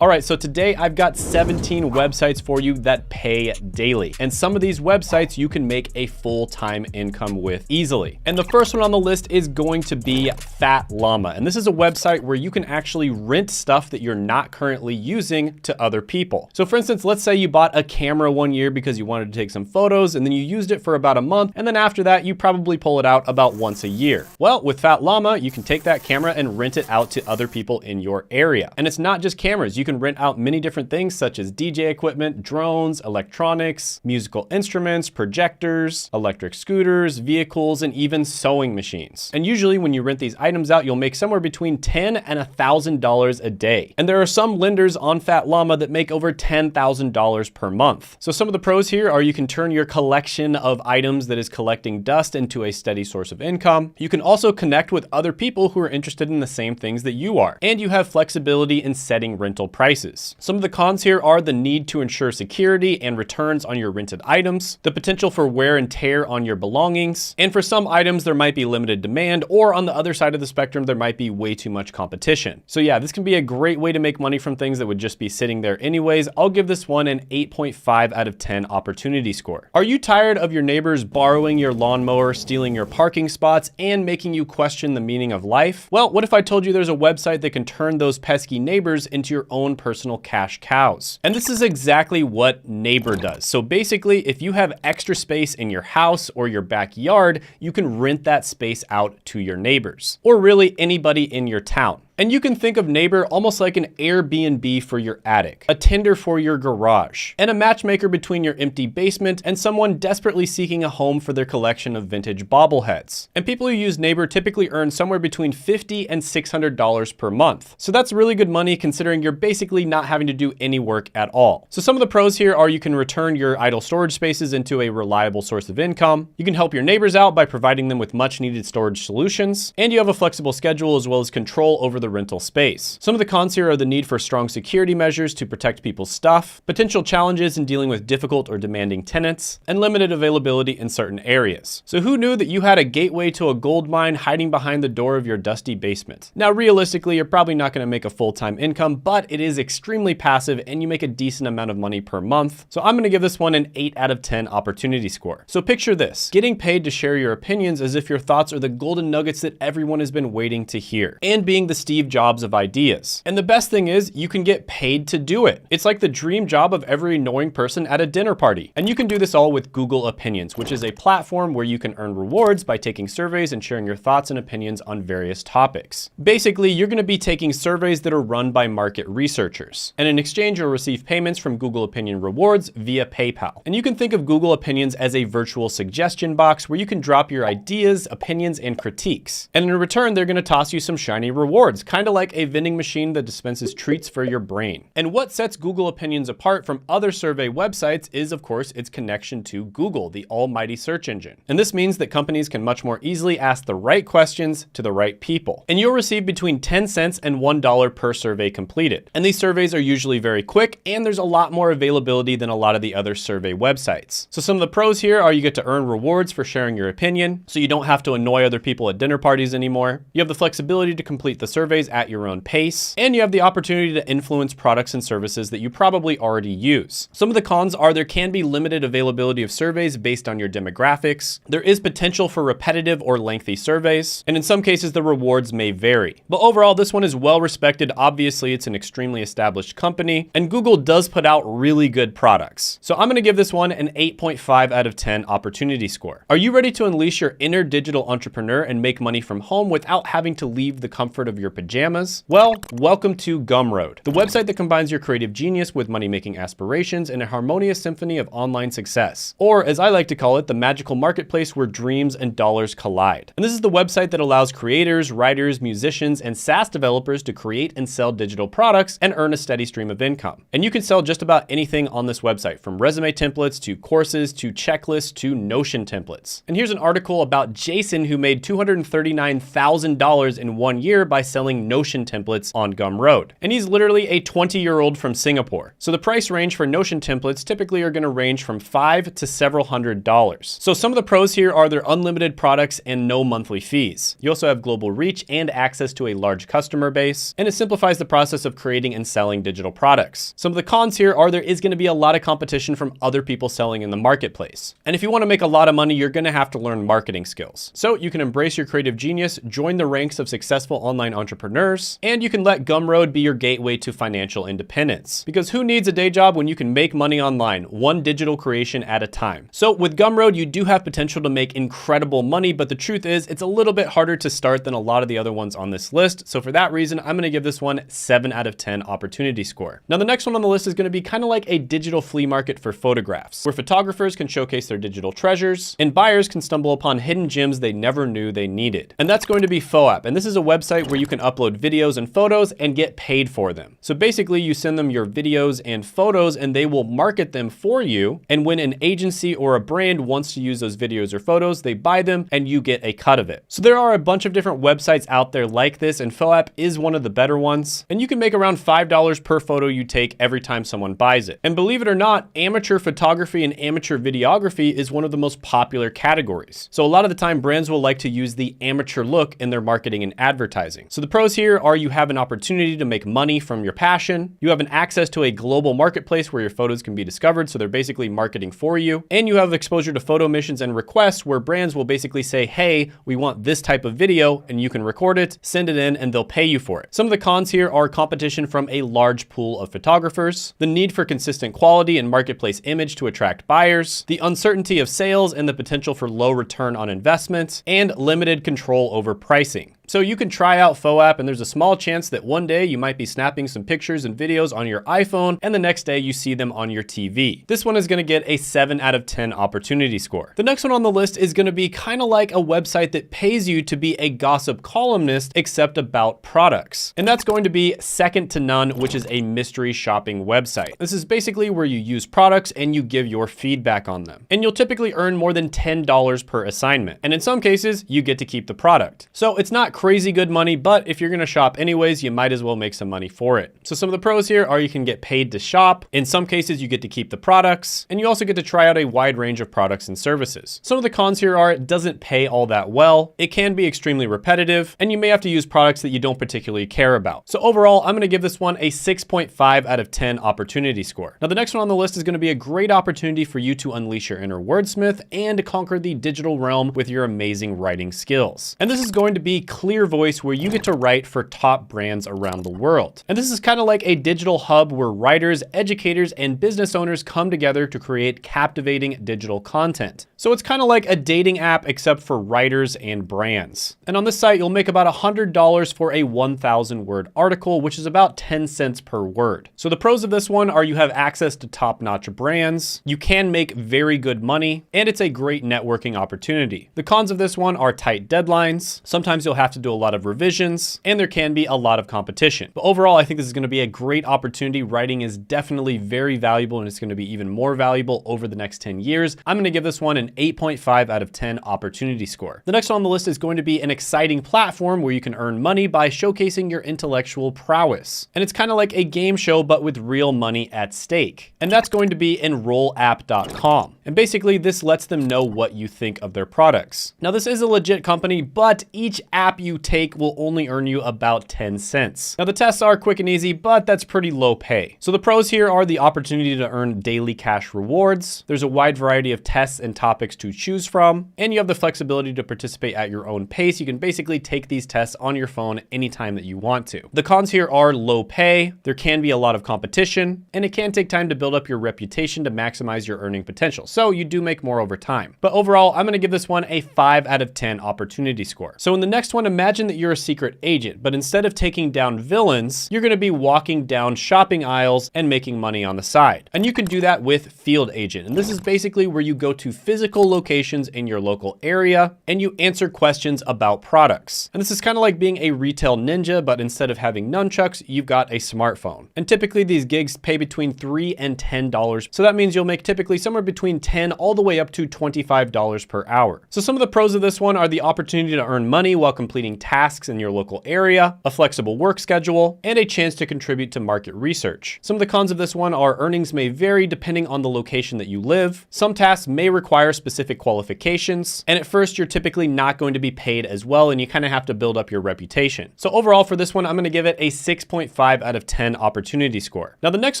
All right, so today I've got 17 websites for you that pay daily. And some of these websites you can make a full-time income with easily. And the first one on the list is going to be Fat Llama. And this is a website where you can actually rent stuff that you're not currently using to other people. So for instance, let's say you bought a camera one year because you wanted to take some photos and then you used it for about a month. And then after that, you probably pull it out about once a year. Well, with Fat Llama, you can take that camera and rent it out to other people in your area. And it's not just cameras. You can rent out many different things such as DJ equipment, drones, electronics, musical instruments, projectors, electric scooters, vehicles, and even sewing machines. And usually when you rent these items out, you'll make somewhere between $10 and $1,000 a day. And there are some lenders on Fat Llama that make over $10,000 per month. So some of the pros here are you can turn your collection of items that is collecting dust into a steady source of income. You can also connect with other people who are interested in the same things that you are. And you have flexibility in setting rental prices. Some of the cons here are the need to ensure security and returns on your rented items, the potential for wear and tear on your belongings, and for some items there might be limited demand, or on the other side of the spectrum there might be way too much competition. So yeah, this can be a great way to make money from things that would just be sitting there anyways. I'll give this one an 8.5 out of 10 opportunity score. Are you tired of your neighbors borrowing your lawnmower, stealing your parking spots, and making you question the meaning of life? Well, what if I told you there's a website that can turn those pesky neighbors into your own personal cash cows? And this is exactly what Neighbor does. So basically, if you have extra space in your house or your backyard, you can rent that space out to your neighbors, or really anybody in your town. And you can think of Neighbor almost like an Airbnb for your attic, a Tinder for your garage, and a matchmaker between your empty basement and someone desperately seeking a home for their collection of vintage bobbleheads. And people who use Neighbor typically earn somewhere between $50 and $600 per month. So that's really good money considering you're basically not having to do any work at all. So some of the pros here are you can return your idle storage spaces into a reliable source of income. You can help your neighbors out by providing them with much needed storage solutions. And you have a flexible schedule as well as control over the rental space. Some of the cons here are the need for strong security measures to protect people's stuff, potential challenges in dealing with difficult or demanding tenants, and limited availability in certain areas. So who knew that you had a gateway to a gold mine hiding behind the door of your dusty basement? Now, realistically, you're probably not going to make a full-time income, but it is extremely passive and you make a decent amount of money per month. So I'm going to give this one an 8 out of 10 opportunity score. So picture this, getting paid to share your opinions as if your thoughts are the golden nuggets that everyone has been waiting to hear, and being the Steve Jobs of ideas. And the best thing is you can get paid to do it. It's like the dream job of every annoying person at a dinner party. And you can do this all with Google Opinions, which is a platform where you can earn rewards by taking surveys and sharing your thoughts and opinions on various topics. Basically, you're going to be taking surveys that are run by market researchers. And in exchange, you'll receive payments from Google Opinion rewards via PayPal. And you can think of Google Opinions as a virtual suggestion box where you can drop your ideas, opinions, and critiques. And in return, they're going to toss you some shiny rewards, kind of like a vending machine that dispenses treats for your brain. And what sets Google Opinions apart from other survey websites is, of course, its connection to Google, the almighty search engine. And this means that companies can much more easily ask the right questions to the right people. And you'll receive between 10 cents and $1 per survey completed. And these surveys are usually very quick, and there's a lot more availability than a lot of the other survey websites. So some of the pros here are you get to earn rewards for sharing your opinion, so you don't have to annoy other people at dinner parties anymore. You have the flexibility to complete the surveys at your own pace, and you have the opportunity to influence products and services that you probably already use. Some of the cons are there can be limited availability of surveys based on your demographics. There is potential for repetitive or lengthy surveys, and in some cases the rewards may vary. But overall, this one is well respected. Obviously, it's an extremely established company, and Google does put out really good products. So I'm going to give this one an 8.5 out of 10 opportunity score. Are you ready to unleash your inner digital entrepreneur and make money from home without having to leave the comfort of your pajamas? Well, welcome to Gumroad, the website that combines your creative genius with money-making aspirations in a harmonious symphony of online success. Or, as I like to call it, the magical marketplace where dreams and dollars collide. And this is the website that allows creators, writers, musicians, and SaaS developers to create and sell digital products and earn a steady stream of income. And you can sell just about anything on this website, from resume templates to courses to checklists to Notion templates. And here's an article about Jason, who made $239,000 in 1 year by selling selling Notion templates on Gumroad. And he's literally a 20-year-old from Singapore. So the price range for Notion templates typically are going to range from $5 to several $100s. So some of the pros here are their unlimited products and no monthly fees. You also have global reach and access to a large customer base, and it simplifies the process of creating and selling digital products. Some of the cons here are there is going to be a lot of competition from other people selling in the marketplace. And if you want to make a lot of money, you're going to have to learn marketing skills. So you can embrace your creative genius, join the ranks of successful online entrepreneurs, and you can let Gumroad be your gateway to financial independence. Because who needs a day job when you can make money online, one digital creation at a time? So with Gumroad, you do have potential to make incredible money, but the truth is it's a little bit harder to start than a lot of the other ones on this list. So for that reason, I'm going to give this one 7 out of 10 opportunity score. Now, the next one on the list is going to be kind of like a digital flea market for photographs, where photographers can showcase their digital treasures and buyers can stumble upon hidden gems they never knew they needed. And that's going to be FOAP. And this is a website where you can upload videos and photos and get paid for them. So basically you send them your videos and photos and they will market them for you. And when an agency or a brand wants to use those videos or photos, they buy them and you get a cut of it. So there are a bunch of different websites out there like this, and FOAP is one of the better ones. And you can make around $5 per photo you take every time someone buys it. And believe it or not, amateur photography and amateur videography is one of the most popular categories. So a lot of the time brands will like to use the amateur look in their marketing and advertising. So the pros here are you have an opportunity to make money from your passion. You have an access to a global marketplace where your photos can be discovered. So they're basically marketing for you. And you have exposure to photo missions and requests where brands will basically say, hey, we want this type of video, and you can record it, send it in, and they'll pay you for it. Some of the cons here are competition from a large pool of photographers, the need for consistent quality and marketplace image to attract buyers, the uncertainty of sales and the potential for low return on investment, and limited control over pricing. So you can try out FOAP, and there's a small chance that one day you might be snapping some pictures and videos on your iPhone, and the next day you see them on your TV. This one is going to get a 7 out of 10 opportunity score. The next one on the list is going to be kind of like a website that pays you to be a gossip columnist, except about products. And that's going to be Second to None, which is a mystery shopping website. This is basically where you use products and you give your feedback on them. And you'll typically earn more than $10 per assignment. And in some cases, you get to keep the product. So it's not crazy good money, but if you're going to shop anyways, you might as well make some money for it. So some of the pros here are you can get paid to shop. In some cases, you get to keep the products, and you also get to try out a wide range of products and services. Some of the cons here are it doesn't pay all that well. It can be extremely repetitive, and you may have to use products that you don't particularly care about. So overall, I'm going to give this one a 6.5 out of 10 opportunity score. Now, the next one on the list is going to be a great opportunity for you to unleash your inner wordsmith and conquer the digital realm with your amazing writing skills. And this is going to be Clear Voice, where you get to write for top brands around the world. And this is kind of like a digital hub where writers, educators, and business owners come together to create captivating digital content. So it's kind of like a dating app, except for writers and brands. And on this site, you'll make about $100 for a 1,000 word article, which is about 10 cents per word. So the pros of this one are you have access to top-notch brands, you can make very good money, and it's a great networking opportunity. The cons of this one are tight deadlines. Sometimes you'll have to do a lot of revisions, and there can be a lot of competition. But overall, I think this is going to be a great opportunity. Writing is definitely very valuable, and it's going to be even more valuable over the next 10 years. I'm going to give this one an 8.5 out of 10 opportunity score. The next one on the list is going to be an exciting platform where you can earn money by showcasing your intellectual prowess. And it's kind of like a game show, but with real money at stake. And that's going to be enrollapp.com. And basically, this lets them know what you think of their products. Now, this is a legit company, but each app you take will only earn you about 10 cents. Now, the tests are quick and easy, but that's pretty low pay. So the pros here are the opportunity to earn daily cash rewards. There's a wide variety of tests and topics to choose from, and you have the flexibility to participate at your own pace. You can basically take these tests on your phone anytime that you want to. The cons here are low pay, there can be a lot of competition, and it can take time to build up your reputation to maximize your earning potential. So you do make more over time. But overall, I'm going to give this one a 5 out of 10 opportunity score. So in the next one, imagine that you're a secret agent, but instead of taking down villains, you're going to be walking down shopping aisles and making money on the side. And you can do that with Field Agent. And this is basically where you go to physical locations in your local area and you answer questions about products. And this is kind of like being a retail ninja, but instead of having nunchucks, you've got a smartphone. And typically these gigs pay between $3 and $10. So that means you'll make typically somewhere between $10 all the way up to $25 per hour. So some of the pros of this one are the opportunity to earn money while completing completing tasks in your local area, a flexible work schedule, and a chance to contribute to market research. Some of the cons of this one are earnings may vary depending on the location that you live. Some tasks may require specific qualifications, and at first you're typically not going to be paid as well, and you kind of have to build up your reputation. So overall for this one, I'm going to give it a 6.5 out of 10 opportunity score. Now the next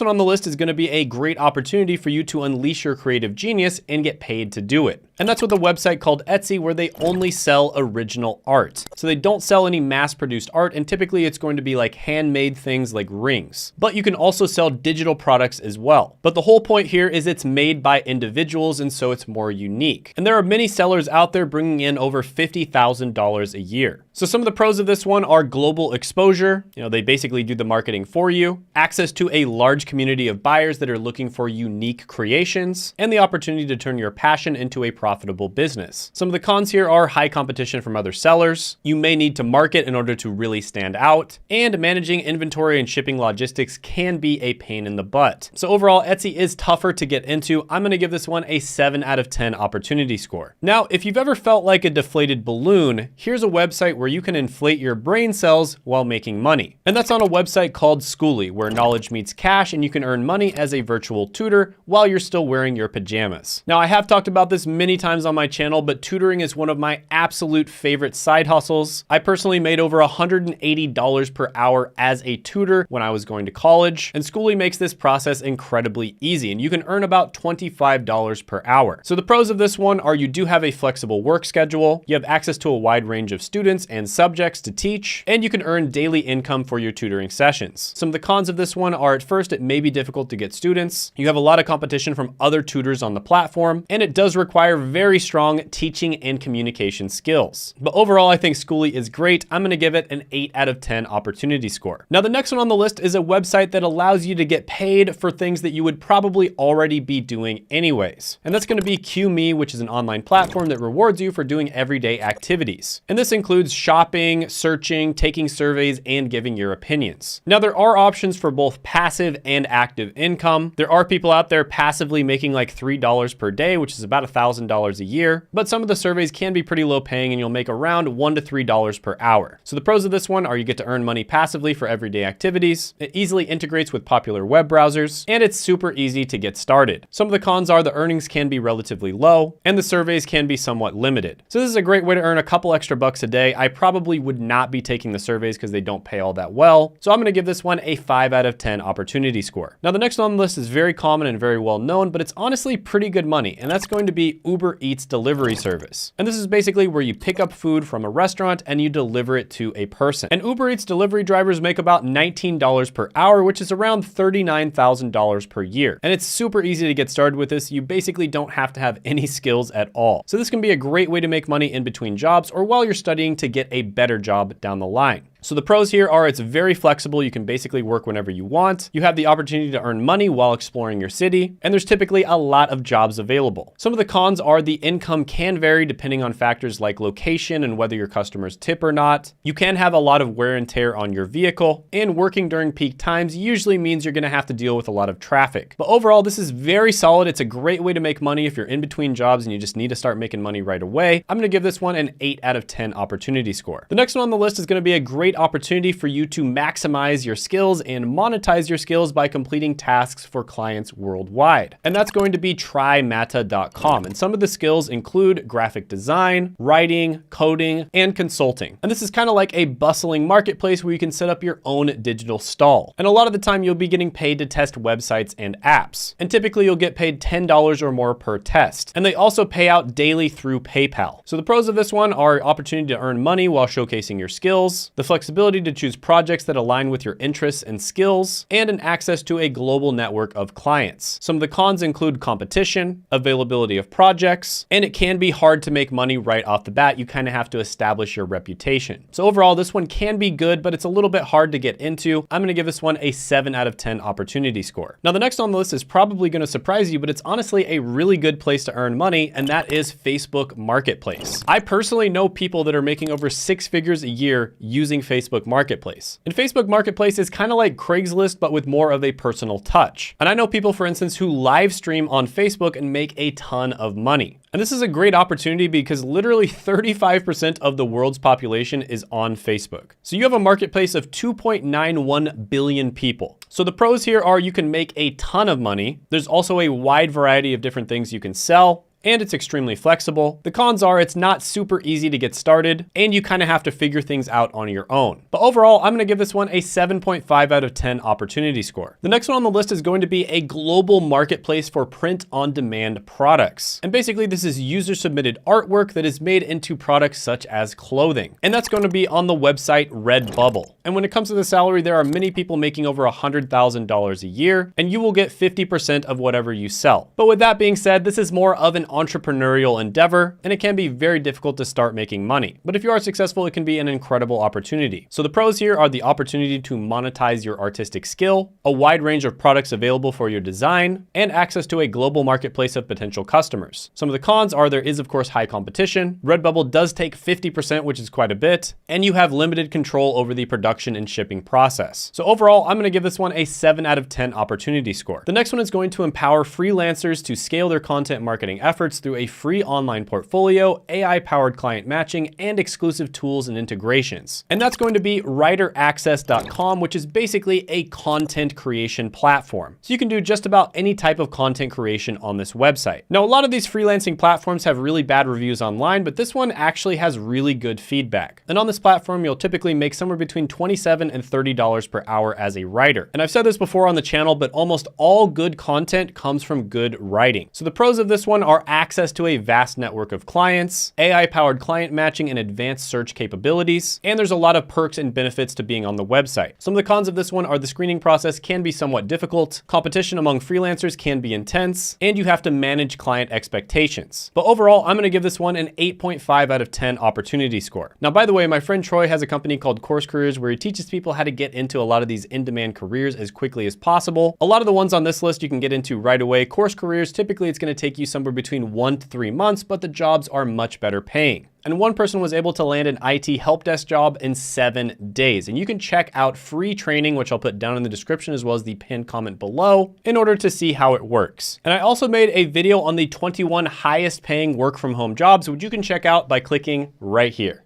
one on the list is going to be a great opportunity for you to unleash your creative genius and get paid to do it. And that's with a website called Etsy, where they only sell original art. So they don't sell any mass-produced art, and typically it's going to be like handmade things like rings. But you can also sell digital products as well. But the whole point here is it's made by individuals, and so it's more unique. And there are many sellers out there bringing in over $50,000 a year. So some of the pros of this one are global exposure. They basically do the marketing for you, access to a large community of buyers that are looking for unique creations, and the opportunity to turn your passion into a profitable business. Some of the cons here are high competition from other sellers. You may need to market in order to really stand out, and managing inventory and shipping logistics can be a pain in the butt. So overall, Etsy is tougher to get into. I'm gonna give this one a 7 out of 10 opportunity score. Now, if you've ever felt like a deflated balloon, here's a website where you can inflate your brain cells while making money. And that's on a website called Schooly, where knowledge meets cash, and you can earn money as a virtual tutor while you're still wearing your pajamas. Now, I have talked about this many times on my channel, but tutoring is one of my absolute favorite side hustles. I personally made over $180 per hour as a tutor when I was going to college, and Schooly makes this process incredibly easy, and you can earn about $25 per hour. So the pros of this one are you do have a flexible work schedule, you have access to a wide range of students and subjects to teach, and you can earn daily income for your tutoring sessions. Some of the cons of this one are at first it may be difficult to get students, you have a lot of competition from other tutors on the platform, and it does require very strong teaching and communication skills. But overall, I think Schooly is great. I'm gonna give it an 8 out of 10 opportunity score. Now the next one on the list is a website that allows you to get paid for things that you would probably already be doing anyways. And that's gonna be QMe, which is an online platform that rewards you for doing everyday activities. And this includes shopping, searching, taking surveys, and giving your opinions. Now there are options for both passive and active income. There are people out there passively making like $3 per day, which is about $1,000 a year, but some of the surveys can be pretty low paying, and you'll make around $1 to $3 per hour. So the pros of this one are you get to earn money passively for everyday activities, it easily integrates with popular web browsers, and it's super easy to get started. Some of the cons are the earnings can be relatively low, and the surveys can be somewhat limited. So this is a great way to earn a couple extra bucks a day. I probably would not be taking the surveys because they don't pay all that well. So I'm gonna give this one a 5 out of 10 opportunity score. Now the next one on the list is very common and very well known, but it's honestly pretty good money, and that's going to be Uber Eats delivery service. And this is basically where you pick up food from a restaurant and you deliver it to a person. And Uber Eats delivery drivers make about $19 per hour, which is around $39,000 per year. And it's super easy to get started with this. You basically don't have to have any skills at all. So this can be a great way to make money in between jobs or while you're studying to get a better job down the line. So the pros here are it's very flexible. You can basically work whenever you want. You have the opportunity to earn money while exploring your city, and there's typically a lot of jobs available. Some of the cons are the income can vary depending on factors like location and whether your customers tip or not. You can have a lot of wear and tear on your vehicle, and working during peak times usually means you're gonna have to deal with a lot of traffic. But overall, this is very solid. It's a great way to make money if you're in between jobs and you just need to start making money right away. I'm gonna give this one an 8 out of 10 opportunity score. The next one on the list is gonna be a great opportunity for you to maximize your skills and monetize your skills by completing tasks for clients worldwide. And that's going to be TryMata.com. And some of the skills include graphic design, writing, coding, and consulting. And this is kind of like a bustling marketplace where you can set up your own digital stall. And a lot of the time you'll be getting paid to test websites and apps. And typically you'll get paid $10 or more per test. And they also pay out daily through PayPal. So the pros of this one are opportunity to earn money while showcasing your skills, the flexibility to choose projects that align with your interests and skills, and an access to a global network of clients. Some of the cons include competition, availability of projects, and it can be hard to make money right off the bat. You kind of have to establish your reputation. So overall, this one can be good, but it's a little bit hard to get into. I'm gonna give this one a 7 out of 10 opportunity score. Now, the next on the list is probably gonna surprise you, but it's honestly a really good place to earn money, and that is Facebook Marketplace. I personally know people that are making over 6 figures a year using Facebook Facebook Marketplace. And Facebook Marketplace is kind of like Craigslist, but with more of a personal touch. And I know people, for instance, who live stream on Facebook and make a ton of money. And this is a great opportunity because literally 35% of the world's population is on Facebook. So you have a marketplace of 2.91 billion people. So the pros here are you can make a ton of money. There's also a wide variety of different things you can sell, and it's extremely flexible. The cons are it's not super easy to get started, and you kind of have to figure things out on your own. But overall, I'm gonna give this one a 7.5 out of 10 opportunity score. The next one on the list is going to be a global marketplace for print-on-demand products. And basically, this is user-submitted artwork that is made into products such as clothing. And that's going to be on the website Redbubble. And when it comes to the salary, there are many people making over $100,000 a year, and you will get 50% of whatever you sell. But with that being said, this is more of an entrepreneurial endeavor, and it can be very difficult to start making money. But if you are successful, it can be an incredible opportunity. So the pros here are the opportunity to monetize your artistic skill, a wide range of products available for your design, and access to a global marketplace of potential customers. Some of the cons are there is, of course, high competition. Redbubble does take 50%, which is quite a bit, and you have limited control over the production and shipping process. So overall, I'm gonna give this one a 7 out of 10 opportunity score. The next one is going to empower freelancers to scale their content marketing efforts through a free online portfolio, AI-powered client matching, and exclusive tools and integrations. And that's going to be WriterAccess.com, which is basically a content creation platform. So you can do just about any type of content creation on this website. Now, a lot of these freelancing platforms have really bad reviews online, but this one actually has really good feedback. And on this platform, you'll typically make somewhere between $27 and $30 per hour as a writer. And I've said this before on the channel, but almost all good content comes from good writing. So the pros of this one are access to a vast network of clients, AI-powered client matching and advanced search capabilities, and there's a lot of perks and benefits to being on the website. Some of the cons of this one are the screening process can be somewhat difficult, competition among freelancers can be intense, and you have to manage client expectations. But overall, I'm gonna give this one an 8.5 out of 10 opportunity score. Now, by the way, my friend Troy has a company called Course Careers where he teaches people how to get into a lot of these in-demand careers as quickly as possible. A lot of the ones on this list you can get into right away. Course Careers, typically it's gonna take you somewhere between 1 to 3 months, but the jobs are much better paying. And one person was able to land an IT help desk job in 7 days. And you can check out free training, which I'll put down in the description as well as the pinned comment below, in order to see how it works. And I also made a video on the 21 highest paying work from home jobs, which you can check out by clicking right here.